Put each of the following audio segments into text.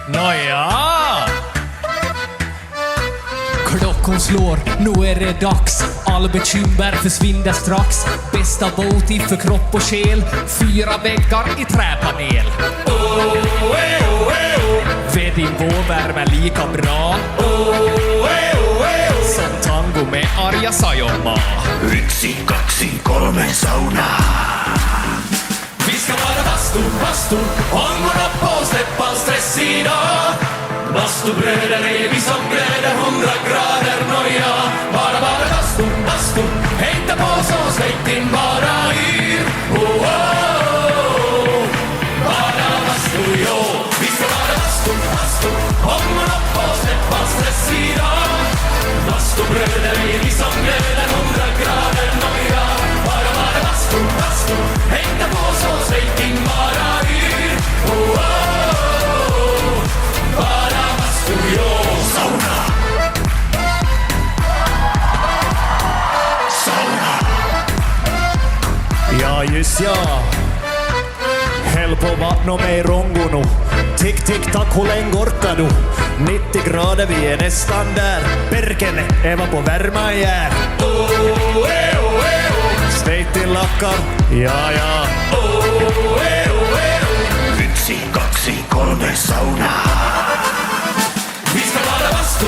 Nåja! Klockan slår, nu är det dags. All bekymmer försvinner strax. Bästa våti för kropp och själ. 4 väggar i träpanel. Vet din vårvärme lika bra som tango med Arja Saijonmaa. 1, 2, 3 sauna. Vi ska vara bastu, hångorna på, släpp all stress idag. Bastubröder är vi som glöder, 100 grader noja. Bara bastu, hängta på så släpp din bara yr. Bara bastu, jo. Vi ska vara bastu, hångorna på, släpp all stress idag. Bastubröder är vi som glöder, 100 grader noja. Bara bastu, hängta på så släpp din bara yr. Bara bastu, jo. Sauna. Sauna. Ja, just ja. Häll på vattn och med rongono. Tick, tick, tack, hur länge orkar du? 90 grader, vi är nästan där. Perkele, Eva på värma jär. Steg till lackar, ja, ja. 1, 2, 3 sauna. Vi ska vara bastu,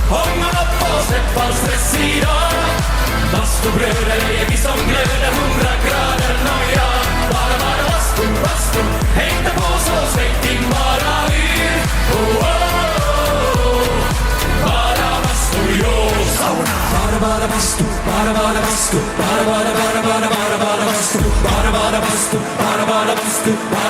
hångorna på, släpp all stress idag. Bastubröder är vi som glöder, 100 grader noja. Bara bastu, hängta på så släpp din bara yr. Bara bastu, jo. Sauna. Bara bastu, bara bastu, bara bastu, bara bastu, bara